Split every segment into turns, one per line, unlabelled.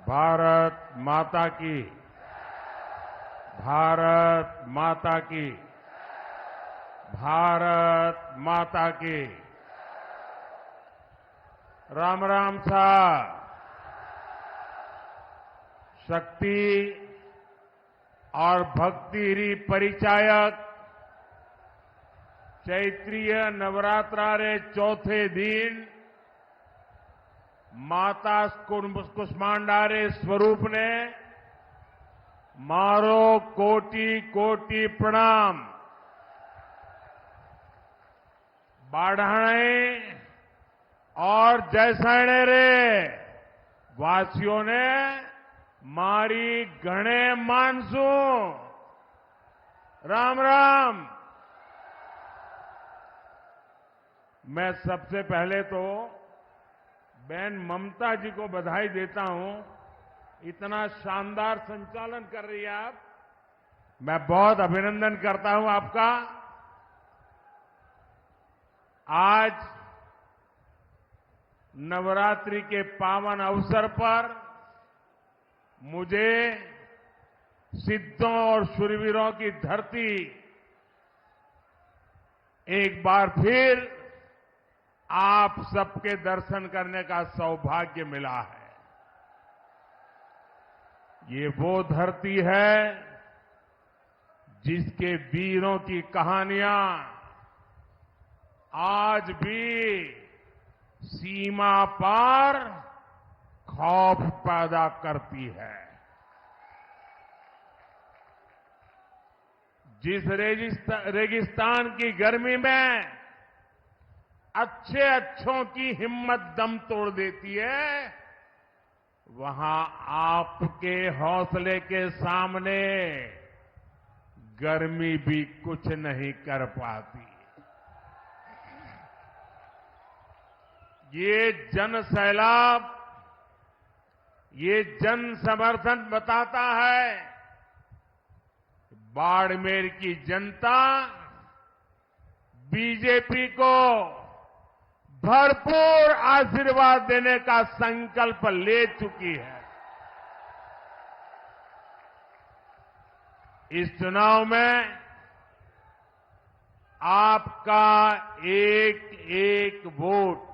भारत माता की। भारत माता की। भारत माता की। राम राम साहब। शक्ति और भक्ति री परिचायक चैत्रीय नवरात्रा रे चौथे दिन माता कुष्मांडा रे स्वरूप ने मारो कोटि कोटि प्रणाम। बाढ़ाणे और जैसैणे रे वासियों ने मारी घणे मानसू। राम राम। मैं सबसे पहले तो बहन ममता जी को बधाई देता हूं। इतना शानदार संचालन कर रही है आप। मैं बहुत अभिनंदन करता हूं आपका। आज नवरात्रि के पावन अवसर पर मुझे सिद्धों और शूरवीरों की धरती एक बार फिर आप सबके दर्शन करने का सौभाग्य मिला है। ये वो धरती है जिसके वीरों की कहानियां आज भी सीमा पर खौफ पैदा करती है। जिस रेगिस्तान की गर्मी में अच्छों की हिम्मत दम तोड़ देती है, वहां आपके हौसले के सामने गर्मी भी कुछ नहीं कर पाती। ये जन सैलाब, ये जन समर्थन बताता है बाड़मेर की जनता बीजेपी को भरपूर आशीर्वाद देने का संकल्प ले चुकी है। इस चुनाव में आपका एक एक वोट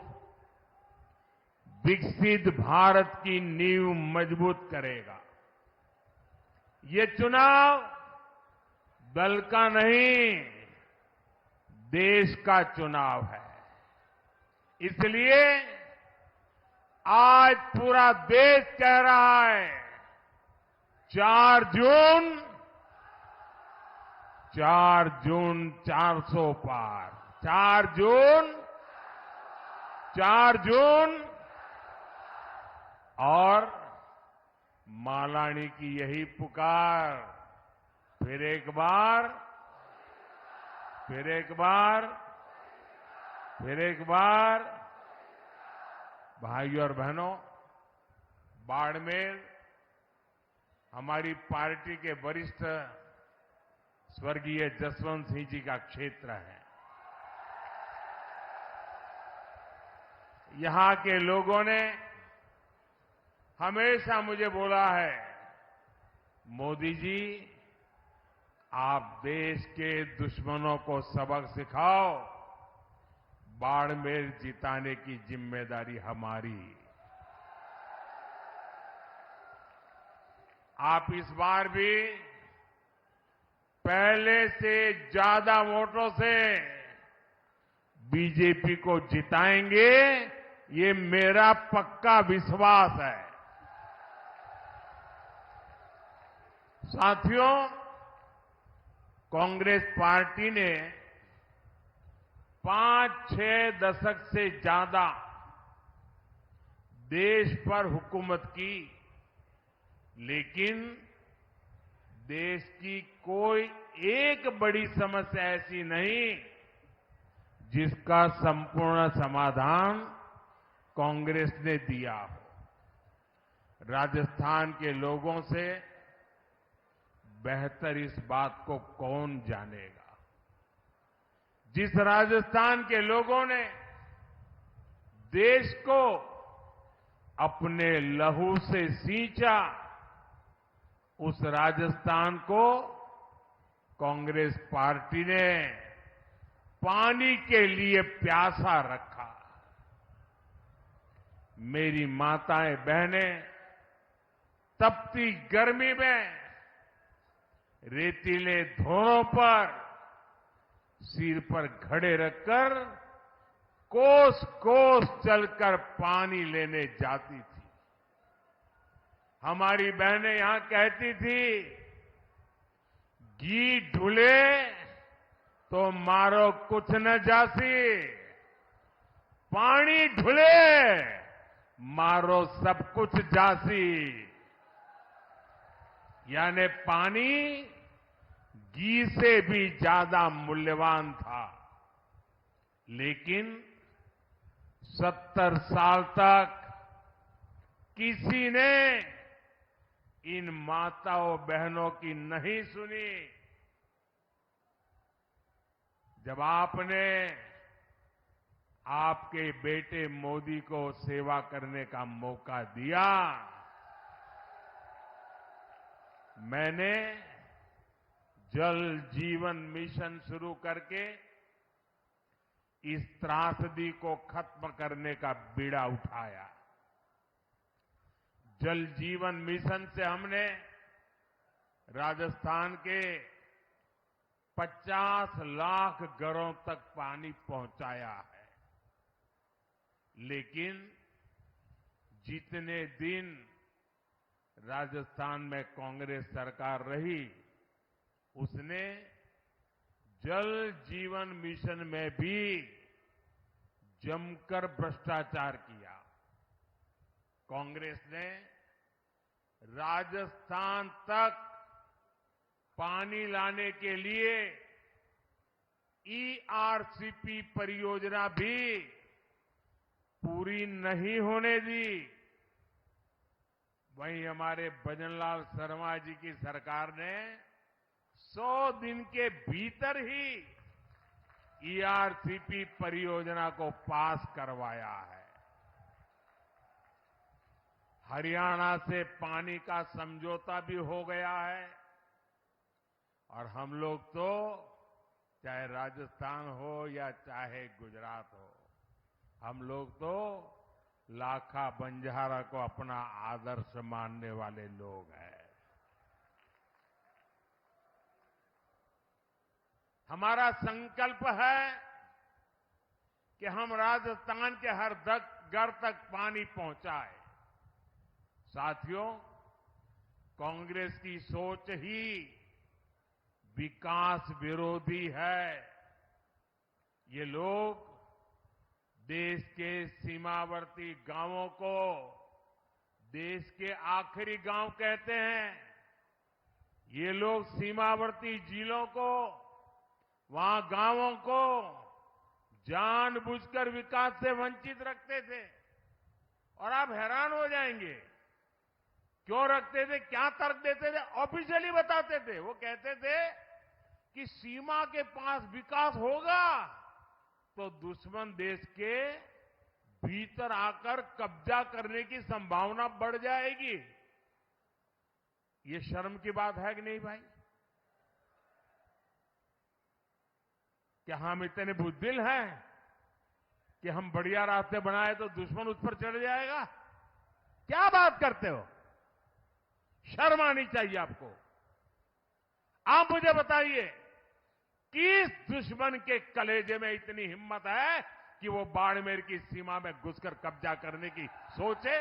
विकसित भारत की नींव मजबूत करेगा। ये चुनाव दल का नहीं, देश का चुनाव है। इसलिए आज पूरा देश कह रहा है 4 जून 400 पार। 4 जून और मालानी की यही पुकार। फिर एक बार, फिर एक बार, फिर एक बार। भाइयों और बहनों, बाड़मेर हमारी पार्टी के वरिष्ठ स्वर्गीय जसवंत सिंह जी का क्षेत्र है। यहां के लोगों ने हमेशा मुझे बोला है, मोदी जी आप देश के दुश्मनों को सबक सिखाओ, बाड़मेर जिताने की जिम्मेदारी हमारी। आप इस बार भी पहले से ज्यादा वोटों से बीजेपी को जिताएंगे, ये मेरा पक्का विश्वास है। साथियों, कांग्रेस पार्टी ने 5-6 दशक से ज्यादा देश पर हुकूमत की, लेकिन देश की कोई एक बड़ी समस्या ऐसी नहीं जिसका संपूर्ण समाधान कांग्रेस ने दिया हो। राजस्थान के लोगों से बेहतर इस बात को कौन जानेगा। जिस राजस्थान के लोगों ने देश को अपने लहू से सींचा, उस राजस्थान को कांग्रेस पार्टी ने पानी के लिए प्यासा रखा। मेरी माताएं बहनें तपती गर्मी में रेतीले धोरों पर सिर पर घड़े रखकर कोस कोस चलकर पानी लेने जाती थी। हमारी बहनें यहां कहती थी, घी ढुले तो मारो कुछ न जासी, पानी ढुले मारो सब कुछ जासी। यानी पानी घी से भी ज्यादा मूल्यवान था। लेकिन 70 साल तक किसी ने इन माताओं बहनों की नहीं सुनी। जब आपने आपके बेटे मोदी को सेवा करने का मौका दिया, मैंने जल जीवन मिशन शुरू करके इस त्रासदी को खत्म करने का बीड़ा उठाया। जल जीवन मिशन से हमने राजस्थान के 50 लाख घरों तक पानी पहुंचाया है। लेकिन जितने दिन राजस्थान में कांग्रेस सरकार रही, उसने जल जीवन मिशन में भी जमकर भ्रष्टाचार किया। कांग्रेस ने राजस्थान तक पानी लाने के लिए ईआरसीपी परियोजना भी पूरी नहीं होने दी। वहीं हमारे भजनलाल शर्मा जी की सरकार ने 100 दिन के भीतर ही ईआरसीपी परियोजना को पास करवाया है। हरियाणा से पानी का समझौता भी हो गया है और हम लोग तो चाहे राजस्थान हो या चाहे गुजरात हो, हम लोग तो लाखा बंजारा को अपना आदर्श मानने वाले लोग हैं। हमारा संकल्प है कि हम राजस्थान के हर घर तक पानी पहुंचाएं। साथियों, कांग्रेस की सोच ही विकास विरोधी है। ये लोग देश के सीमावर्ती गांवों को देश के आखिरी गांव कहते हैं। ये लोग सीमावर्ती जिलों को, वहां गांवों को जानबूझकर विकास से वंचित रखते थे। और आप हैरान हो जाएंगे, क्यों रखते थे, क्या तर्क देते थे? ऑफिशियली बताते थे। वो कहते थे कि सीमा के पास विकास होगा तो दुश्मन देश के भीतर आकर कब्जा करने की संभावना बढ़ जाएगी। ये शर्म की बात है कि नहीं भाई? क्या हम इतने बुद्धिल हैं कि हम बढ़िया रास्ते बनाए तो दुश्मन उस पर चढ़ जाएगा? क्या बात करते हो? शर्म आनी चाहिए आपको। आप मुझे बताइए, किस दुश्मन के कलेजे में इतनी हिम्मत है कि वो बाड़मेर की सीमा में घुसकर कब्जा करने की सोचे?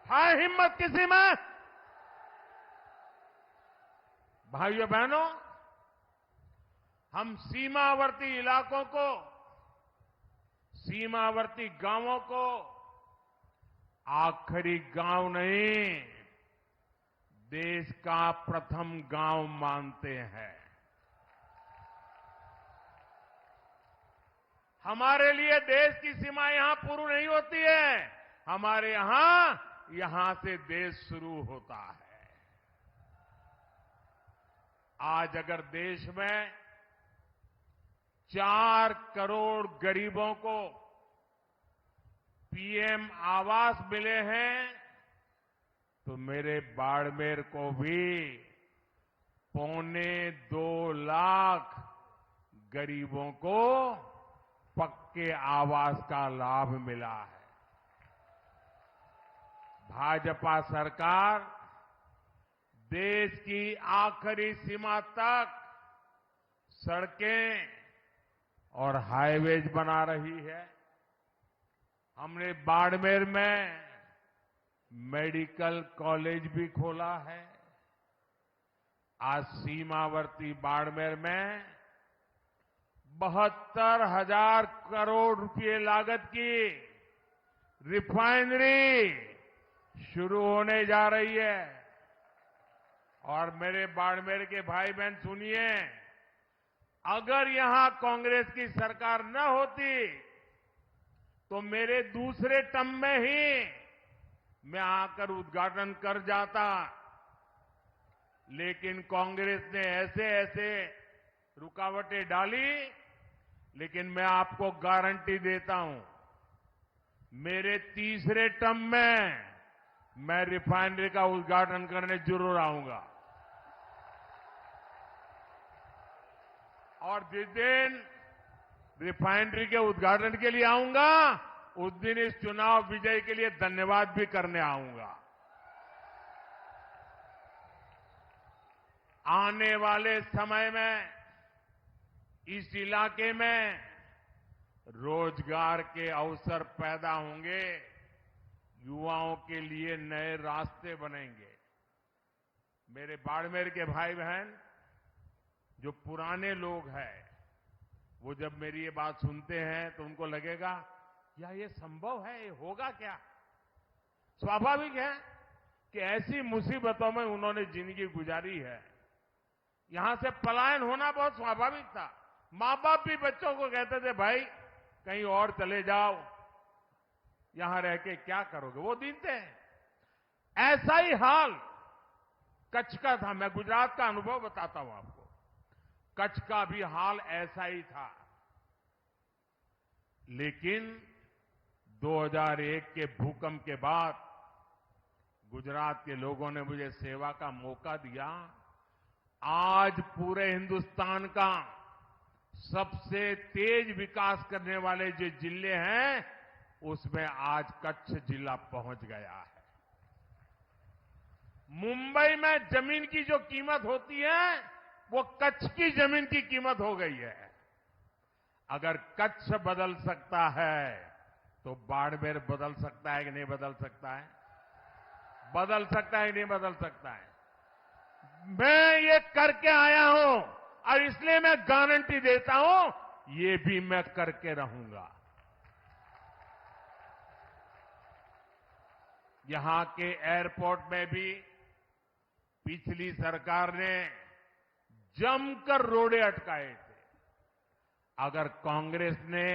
है हिम्मत किसी में? भाइयों बहनों, हम सीमावर्ती इलाकों को, सीमावर्ती गांवों को आखिरी गांव नहीं, देश का प्रथम गांव मानते हैं। हमारे लिए देश की सीमा यहां पूरी नहीं होती है। हमारे यहां से देश शुरू होता है। आज अगर देश में 4 करोड़ गरीबों को पीएम आवास मिले हैं, तो मेरे बाड़मेर को भी 2.25 लाख गरीबों को पक्के आवास का लाभ मिला है। भाजपा सरकार देश की आखिरी सीमा तक सड़कें और हाईवेज बना रही है। हमने बाड़मेर में मेडिकल कॉलेज भी खोला है। आज सीमावर्ती बाड़मेर में 72,000 करोड़ रुपए लागत की रिफाइनरी शुरू होने जा रही है। और मेरे बाड़मेर के भाई बहन सुनिए, अगर यहां कांग्रेस की सरकार न होती तो मेरे दूसरे टर्म में ही मैं आकर उद्घाटन कर जाता, लेकिन कांग्रेस ने ऐसे ऐसे रुकावटें डाली। लेकिन मैं आपको गारंटी देता हूं, मेरे तीसरे टर्म में मैं रिफाइनरी का उद्घाटन करने जरूर आऊंगा। और जिस दिन रिफाइनरी के उद्घाटन के लिए आऊंगा, उस दिन इस चुनाव विजय के लिए धन्यवाद भी करने आऊंगा। आने वाले समय में इस इलाके में रोजगार के अवसर पैदा होंगे, युवाओं के लिए नए रास्ते बनेंगे। मेरे बाड़मेर के भाई बहन जो पुराने लोग हैं, वो जब मेरी ये बात सुनते हैं तो उनको लगेगा या ये संभव है, ये होगा क्या? स्वाभाविक है कि ऐसी मुसीबतों में उन्होंने जिंदगी गुजारी है। यहां से पलायन होना बहुत स्वाभाविक था। मां बाप भी बच्चों को कहते थे, भाई कहीं और चले जाओ, यहां रह के क्या करोगे? वो दिन थे। ऐसा ही हाल कच्छ का था। मैं गुजरात का अनुभव बताता हूं आपको। कच्छ का भी हाल ऐसा ही था। लेकिन 2001 के भूकंप के बाद गुजरात के लोगों ने मुझे सेवा का मौका दिया। आज पूरे हिंदुस्तान का सबसे तेज विकास करने वाले जो जिले हैं, उसमें आज कच्छ जिला पहुंच गया है। मुंबई में जमीन की जो कीमत होती है, वो कच्छ की जमीन की कीमत हो गई है। अगर कच्छ बदल सकता है तो बाड़मेर बदल सकता है कि नहीं बदल सकता है? बदल सकता है कि नहीं बदल सकता है? मैं ये करके आया हूं और इसलिए मैं गारंटी देता हूं, ये भी मैं करके रहूंगा। यहां के एयरपोर्ट में भी पिछली सरकार ने जमकर रोड़े अटकाए थे। अगर कांग्रेस ने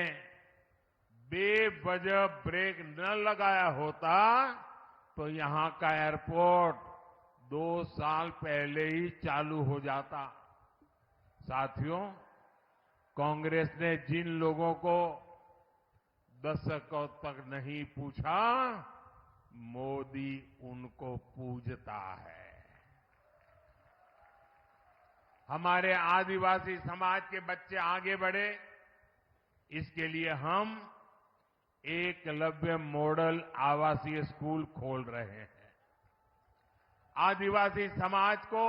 बेवजह ब्रेक न लगाया होता तो यहां का एयरपोर्ट 2 साल पहले ही चालू हो जाता। साथियों, कांग्रेस ने जिन लोगों को दशकों तक नहीं पूछा, मोदी उनको पूजता है। हमारे आदिवासी समाज के बच्चे आगे बढ़े, इसके लिए हम एकलव्य मॉडल आवासीय स्कूल खोल रहे हैं। आदिवासी समाज को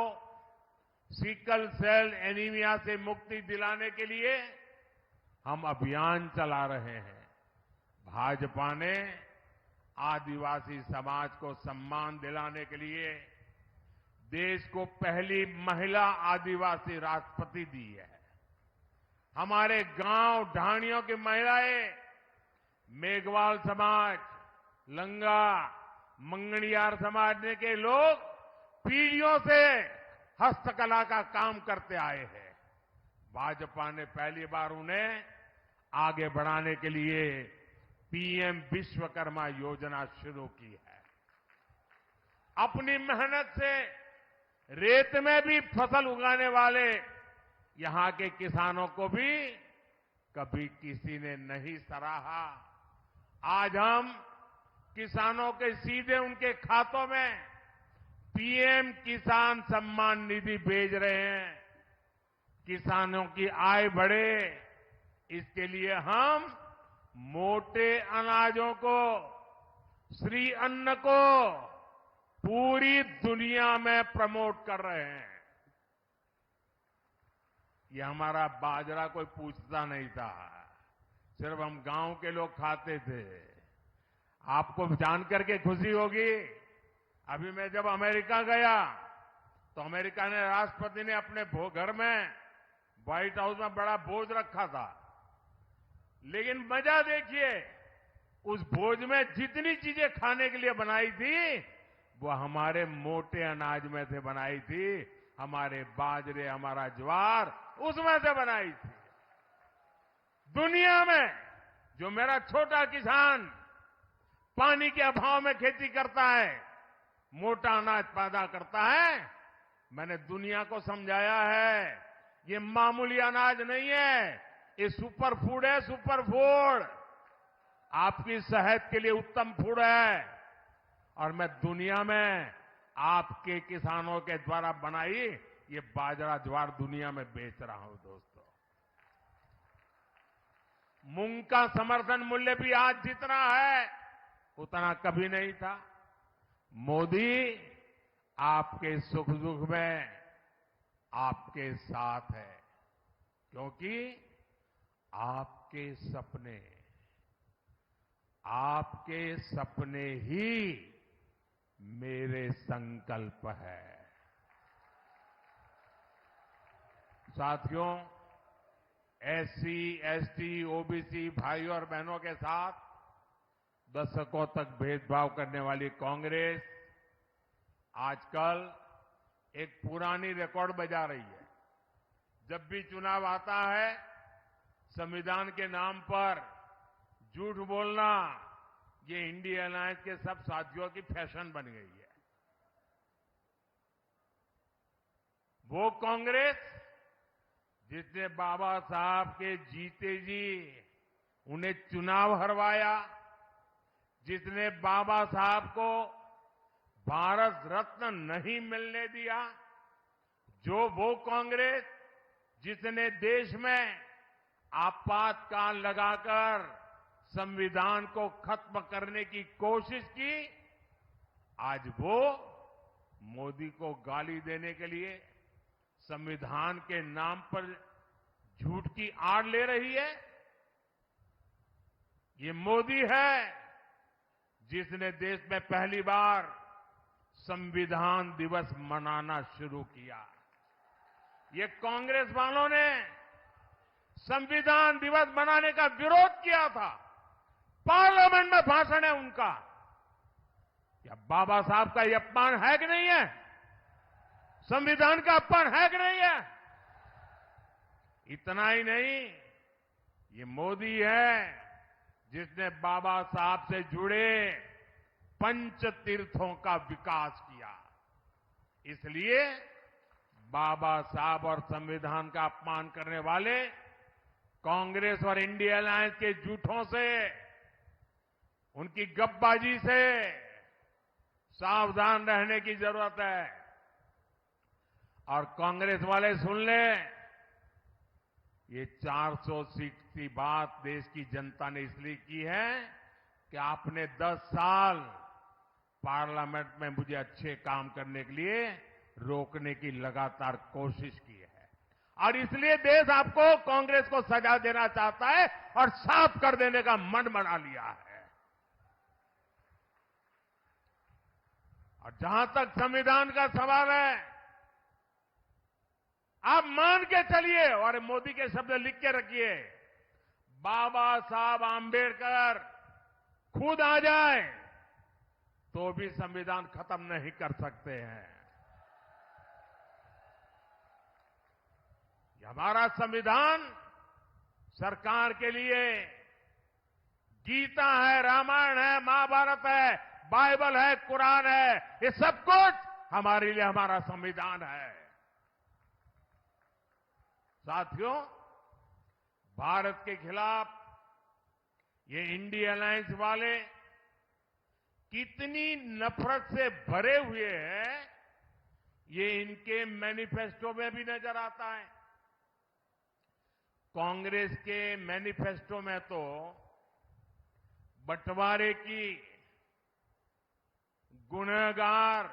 सिकल सेल एनीमिया से मुक्ति दिलाने के लिए हम अभियान चला रहे हैं। भाजपा ने आदिवासी समाज को सम्मान दिलाने के लिए देश को पहली महिला आदिवासी राष्ट्रपति दी है। हमारे गांव ढाणियों की महिलाएं, मेघवाल समाज, लंगा, मंगणियार समाज के लोग पीढ़ियों से हस्तकला का काम करते आए हैं। भाजपा ने पहली बार उन्हें आगे बढ़ाने के लिए पीएम विश्वकर्मा योजना शुरू की है। अपनी मेहनत से रेत में भी फसल उगाने वाले यहां के किसानों को भी कभी किसी ने नहीं सराहा। आज हम किसानों के सीधे उनके खातों में पीएम किसान सम्मान निधि भेज रहे हैं। किसानों की आय बढ़े, इसके लिए हम मोटे अनाजों को, श्री अन्न को पूरी दुनिया में प्रमोट कर रहे हैं। ये हमारा बाजरा कोई पूछता नहीं था, सिर्फ हम गांव के लोग खाते थे। आपको जानकर के खुशी होगी, अभी मैं जब अमेरिका गया तो अमेरिका ने राष्ट्रपति ने अपने घर में व्हाइट हाउस में बड़ा भोज रखा था, लेकिन मजा देखिए, उस भोज में जितनी चीजें खाने के लिए बनाई थी वो हमारे मोटे अनाज में से बनाई थी। हमारे बाजरे, हमारा ज्वार उसमें से बनाई थी। दुनिया में जो मेरा छोटा किसान पानी के अभाव में खेती करता है, मोटा अनाज पैदा करता है, मैंने दुनिया को समझाया है ये मामूली अनाज नहीं है, ये सुपर फूड है, सुपर फूड। आपकी सेहत के लिए उत्तम फूड है। और मैं दुनिया में आपके किसानों के द्वारा बनाई ये बाजरा ज्वार दुनिया में बेच रहा हूं। दोस्तों, मूंग का समर्थन मूल्य भी आज जितना है उतना कभी नहीं था। मोदी आपके सुख दुख में आपके साथ है, क्योंकि आपके सपने ही मेरे संकल्प है। साथियों, एससी, एसटी, ओबीसी भाइयों और बहनों के साथ दशकों तक भेदभाव करने वाली कांग्रेस आजकल एक पुरानी रिकॉर्ड बजा रही है। जब भी चुनाव आता है, संविधान के नाम पर झूठ बोलना ये इंडिया अलायंस के सब साथियों की फैशन बन गई है। वो कांग्रेस जिसने बाबा साहब के जीते जी उन्हें चुनाव हरवाया, जिसने बाबा साहब को भारत रत्न नहीं मिलने दिया, जो वो कांग्रेस जिसने देश में आपातकाल लगाकर संविधान को खत्म करने की कोशिश की, आज वो मोदी को गाली देने के लिए संविधान के नाम पर झूठ की आड़ ले रही है। ये मोदी है जिसने देश में पहली बार संविधान दिवस मनाना शुरू किया। ये कांग्रेस वालों ने संविधान दिवस मनाने का विरोध किया था। पार्लियामेंट में भाषण है उनका। क्या बाबा साहब का ये अपमान है कि नहीं है? संविधान का अपमान है कि नहीं है? इतना ही नहीं, ये मोदी है जिसने बाबा साहब से जुड़े पंच तीर्थों का विकास किया। इसलिए बाबा साहब और संविधान का अपमान करने वाले कांग्रेस और इंडिया अलायंस के झूठों से, उनकी गपबाजी से सावधान रहने की जरूरत है। और कांग्रेस वाले सुन लें, ये 400 सीट की बात देश की जनता ने इसलिए की है कि आपने 10 साल पार्लियामेंट में मुझे अच्छे काम करने के लिए रोकने की लगातार कोशिश की है। और इसलिए देश आपको, कांग्रेस को सजा देना चाहता है और साफ कर देने का मन बना लिया है। और जहां तक संविधान का सवाल है, आप मान के चलिए और मोदी के शब्द लिख के रखिए, बाबा साहब आंबेडकर खुद आ जाए तो भी संविधान खत्म नहीं कर सकते हैं। हमारा संविधान सरकार के लिए गीता है, रामायण है, महाभारत है, बाइबल है, कुरान है, ये सब कुछ हमारे लिए हमारा संविधान है। साथियों, भारत के खिलाफ ये इंडिया अलायंस वाले कितनी नफरत से भरे हुए हैं, ये इनके मैनिफेस्टो में भी नजर आता है। कांग्रेस के मैनिफेस्टो में तो बंटवारे की गुनहगार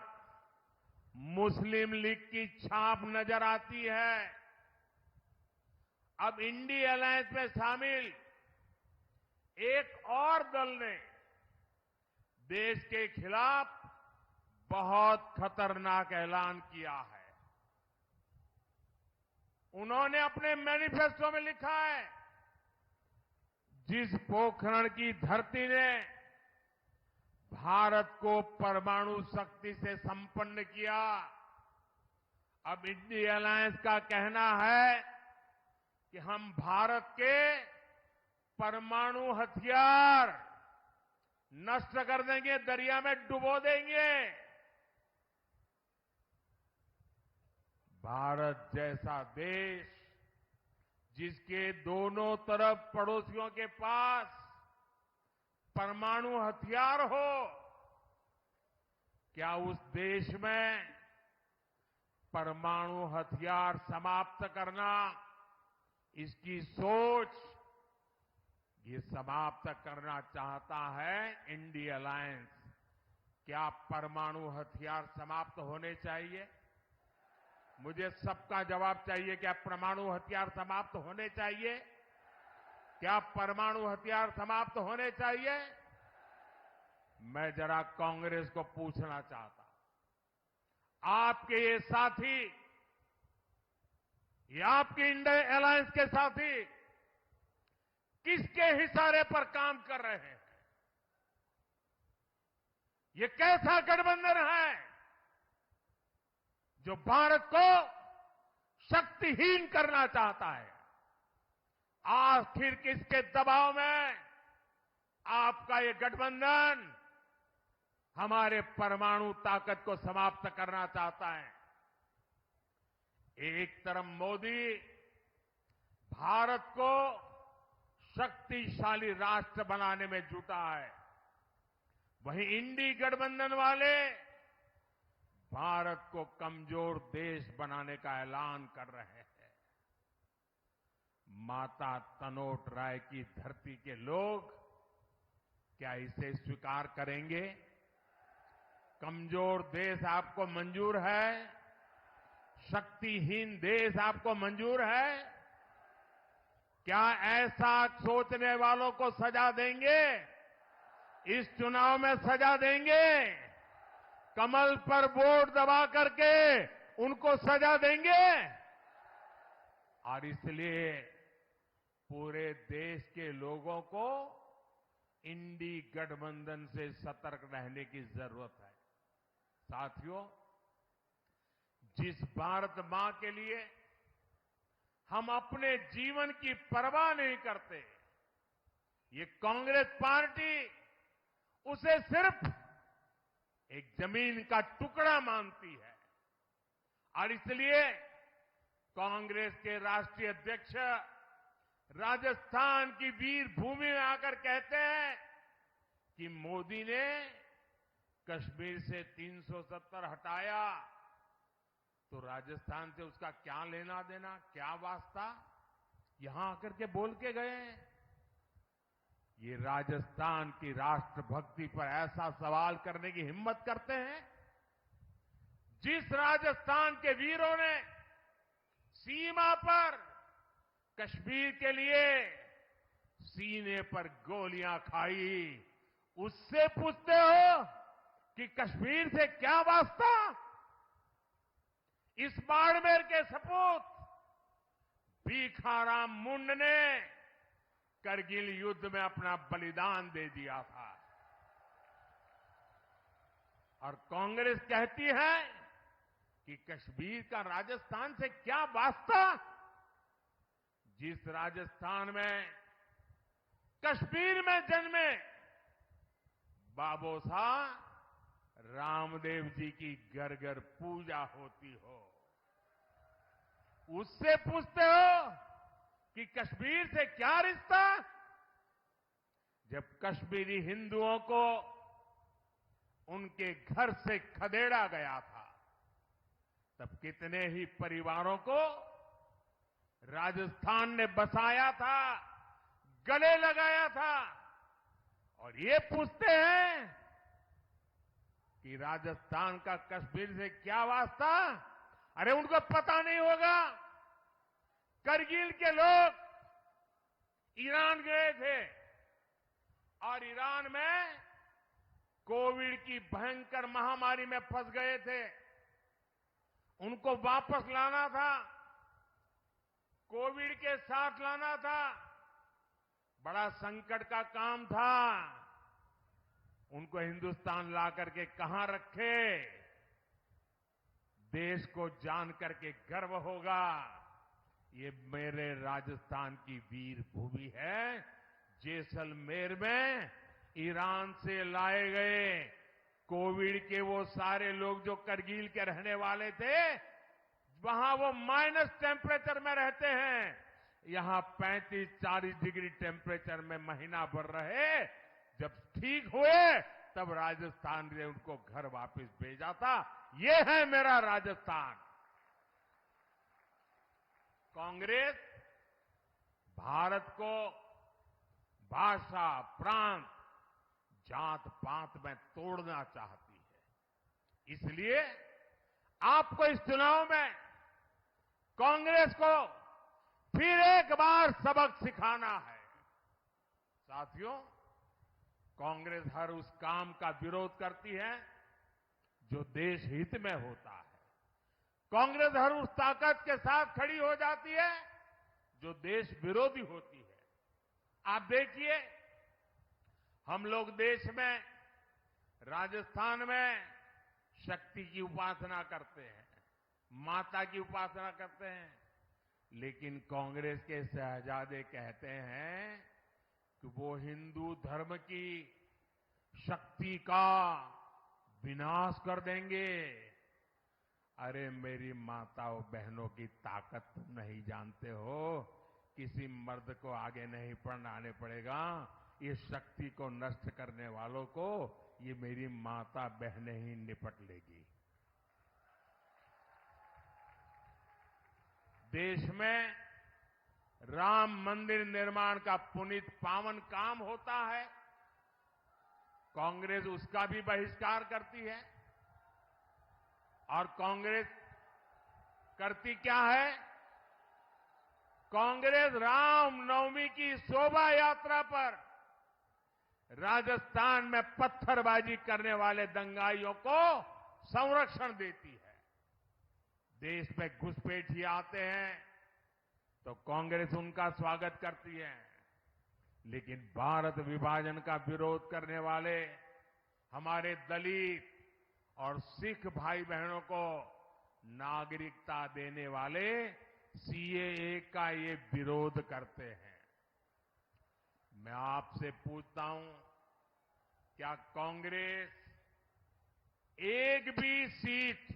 मुस्लिम लीग की छाप नजर आती है। अब इंडिया अलायंस में शामिल एक और दल ने देश के खिलाफ बहुत खतरनाक ऐलान किया है। उन्होंने अपने मैनिफेस्टो में लिखा है, जिस पोखरण की धरती ने भारत को परमाणु शक्ति से संपन्न किया, अब इंडिया अलायंस का कहना है कि हम भारत के परमाणु हथियार नष्ट कर देंगे, दरिया में डुबो देंगे। भारत जैसा देश जिसके दोनों तरफ पड़ोसियों के पास परमाणु हथियार हो, क्या उस देश में परमाणु हथियार समाप्त करना, इसकी सोच ये समाप्त करना चाहता है इंडिया अलायंस। क्या परमाणु हथियार समाप्त होने चाहिए? मुझे सबका जवाब चाहिए। क्या परमाणु हथियार समाप्त होने चाहिए? क्या परमाणु हथियार समाप्त होने चाहिए? मैं जरा कांग्रेस को पूछना चाहता हूं, आपके ये साथी, ये आपके इंडिया अलायंस के साथी किसके इशारे पर काम कर रहे हैं? ये कैसा गठबंधन है जो भारत को शक्तिहीन करना चाहता है? आखिर किसके दबाव में आपका ये गठबंधन हमारे परमाणु ताकत को समाप्त करना चाहता है? एक तरफ मोदी भारत को शक्तिशाली राष्ट्र बनाने में जुटा है, वहीं इंडी गठबंधन वाले भारत को कमजोर देश बनाने का ऐलान कर रहे हैं। माता तनोट राय की धरती के लोग क्या इसे स्वीकार करेंगे? कमजोर देश आपको मंजूर है? शक्तिहीन देश आपको मंजूर है? क्या ऐसा सोचने वालों को सजा देंगे? इस चुनाव में सजा देंगे? कमल पर वोट दबा करके उनको सजा देंगे? और इसलिए पूरे देश के लोगों को इंडी गठबंधन से सतर्क रहने की जरूरत है। साथियों, जिस भारत मां के लिए हम अपने जीवन की परवाह नहीं करते, ये कांग्रेस पार्टी उसे सिर्फ एक जमीन का टुकड़ा मानती है। और इसलिए कांग्रेस के राष्ट्रीय अध्यक्ष राजस्थान की वीर भूमि में आकर कहते हैं कि मोदी ने कश्मीर से 370 हटाया तो राजस्थान से उसका क्या लेना देना, क्या वास्ता? यहां आकर के बोल के गए हैं। ये राजस्थान की राष्ट्रभक्ति पर ऐसा सवाल करने की हिम्मत करते हैं। जिस राजस्थान के वीरों ने सीमा पर कश्मीर के लिए सीने पर गोलियां खाई, उससे पूछते हो कि कश्मीर से क्या वास्ता? इस बाड़मेर के सपूत भीखाराम मुंड ने करगिल युद्ध में अपना बलिदान दे दिया था। और कांग्रेस कहती है कि कश्मीर का राजस्थान से क्या वास्ता? जिस राजस्थान में कश्मीर में जन्मे बाबू साहब रामदेव जी की घर घर पूजा होती हो। उससे पूछते हो कि कश्मीर से क्या रिश्ता? जब कश्मीरी हिंदुओं को उनके घर से खदेड़ा गया था, तब कितने ही परिवारों को राजस्थान ने बसाया था, गले लगाया था। और ये पूछते हैं कि राजस्थान का कश्मीर से क्या वास्ता? अरे उनको पता नहीं होगा। करगिल के लोग ईरान गए थे और ईरान में कोविड की भयंकर महामारी में फंस गए थे। उनको वापस लाना था, कोविड के साथ लाना था। बड़ा संकट का काम था। उनको हिंदुस्तान ला करके कहां रखे? देश को जान करके गर्व होगा, ये मेरे राजस्थान की वीर भूमि है। जैसलमेर में ईरान से लाए गए कोविड के वो सारे लोग जो करगिल के रहने वाले थे, वहां वो माइनस टेम्परेचर में रहते हैं। यहां 35-40 डिग्री टेम्परेचर में महीना भर रहे। जब ठीक हुए तब राजस्थान ने उनको घर वापस भेजा था। ये है मेरा राजस्थान। कांग्रेस भारत को भाषा, प्रांत, जात पात में तोड़ना चाहती है। इसलिए आपको इस चुनाव में कांग्रेस को फिर एक बार सबक सिखाना है। साथियों, कांग्रेस हर उस काम का विरोध करती है जो देश हित में होता है। कांग्रेस हर उस ताकत के साथ खड़ी हो जाती है जो देश विरोधी होती है। आप देखिए, हम लोग देश में, राजस्थान में शक्ति की उपासना करते हैं, माता की उपासना करते हैं। लेकिन कांग्रेस के शहजादे कहते हैं कि वो हिंदू धर्म की शक्ति का विनाश कर देंगे। अरे मेरी माताओं बहनों की ताकत तुम नहीं जानते हो। किसी मर्द को आगे नहीं बढ़ाने पड़ेगा। ये शक्ति को नष्ट करने वालों को ये मेरी माता बहनें ही निपट लेगी। देश में राम मंदिर निर्माण का पुनीत पावन काम होता है, कांग्रेस उसका भी बहिष्कार करती है। और कांग्रेस करती क्या है? कांग्रेस रामनवमी की शोभा यात्रा पर राजस्थान में पत्थरबाजी करने वाले दंगाइयों को संरक्षण देती है। देश में घुसपैठिए आते हैं तो कांग्रेस उनका स्वागत करती है। लेकिन भारत विभाजन का विरोध करने वाले हमारे दलित और सिख भाई बहनों को नागरिकता देने वाले सीएए का ये विरोध करते हैं। मैं आपसे पूछता हूं, क्या कांग्रेस एक भी सीट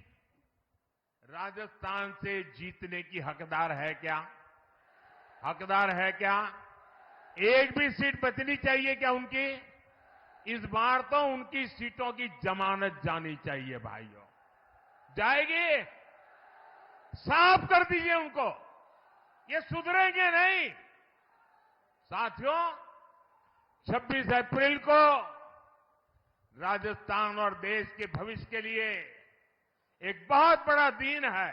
राजस्थान से जीतने की हकदार है क्या? हकदार है क्या? एक भी सीट बचनी चाहिए क्या उनकी? इस बार तो उनकी सीटों की जमानत जानी चाहिए भाइयों। जाएगी? साफ कर दीजिए उनको, ये सुधरेंगे नहीं। साथियों, 26 अप्रैल को राजस्थान और देश के भविष्य के लिए एक बहुत बड़ा दिन है।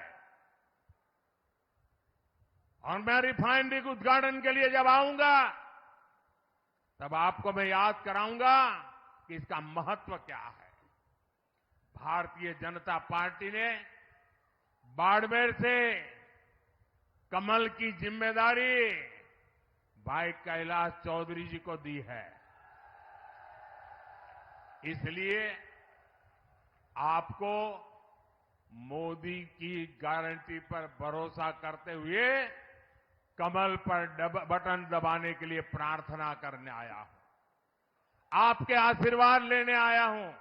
और मैं रिफाइनरी के उद्घाटन के लिए जब आऊंगा तब आपको मैं याद कराऊंगा कि इसका महत्व क्या है। भारतीय जनता पार्टी ने बाड़मेर से कमल की जिम्मेदारी भाई कैलाश चौधरी जी को दी है। इसलिए आपको मोदी की गारंटी पर भरोसा करते हुए कमल पर बटन दबाने के लिए प्रार्थना करने आया हूं। आपके आशीर्वाद लेने आया हूं।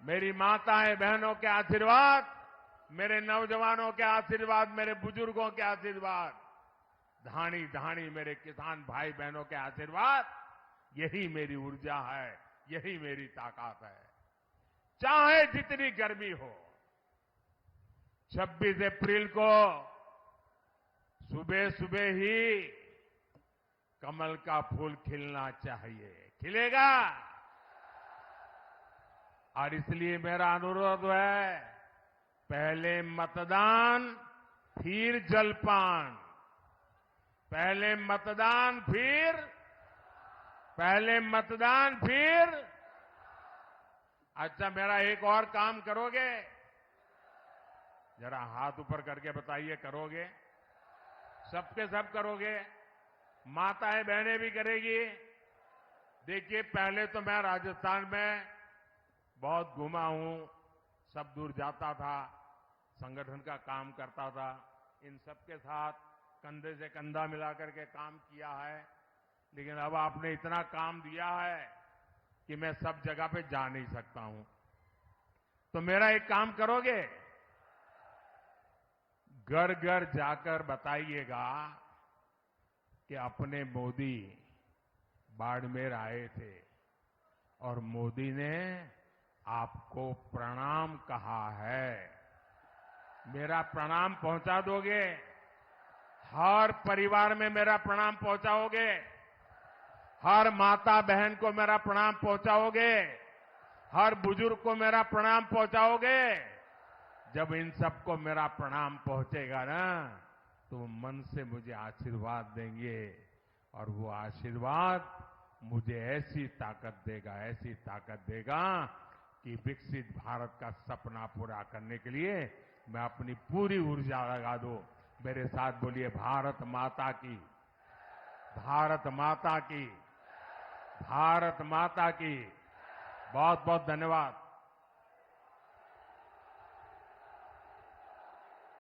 मेरी माताएं बहनों के आशीर्वाद, मेरे नौजवानों के आशीर्वाद, मेरे बुजुर्गों के आशीर्वाद, धानी धानी मेरे किसान भाई बहनों के आशीर्वाद, यही मेरी ऊर्जा है, यही मेरी ताकत है। चाहे जितनी गर्मी हो, 26 अप्रैल को सुबह सुबह ही कमल का फूल खिलना चाहिए। खिलेगा? और इसलिए मेरा अनुरोध है, पहले मतदान फिर जलपान, पहले मतदान फिर अच्छा, मेरा एक और काम करोगे? जरा हाथ ऊपर करके बताइए, करोगे? सबके सब करोगे? माताएं बहनें भी करेगी? देखिए, पहले तो मैं राजस्थान में बहुत घूमा हूं, सब दूर जाता था, संगठन का काम करता था, इन सबके साथ कंधे से कंधा मिलाकर के काम किया है। लेकिन अब आपने इतना काम दिया है कि मैं सब जगह पे जा नहीं सकता हूं। तो मेरा एक काम करोगे? घर घर जाकर बताइएगा कि अपने मोदी बाड़मेर आए थे और मोदी ने आपको प्रणाम कहा है। मेरा प्रणाम पहुंचा दोगे? हर परिवार में मेरा प्रणाम पहुंचाओगे? हर माता बहन को मेरा प्रणाम पहुंचाओगे? हर बुजुर्ग को मेरा प्रणाम पहुंचाओगे? जब इन सबको मेरा प्रणाम पहुंचेगा ना, तो वो मन से मुझे आशीर्वाद देंगे और वो आशीर्वाद मुझे ऐसी ताकत देगा कि विकसित भारत का सपना पूरा करने के लिए मैं अपनी पूरी ऊर्जा लगा दूं। मेरे साथ बोलिए, भारत माता की, भारत माता की, भारत माता की। बहुत बहुत धन्यवाद।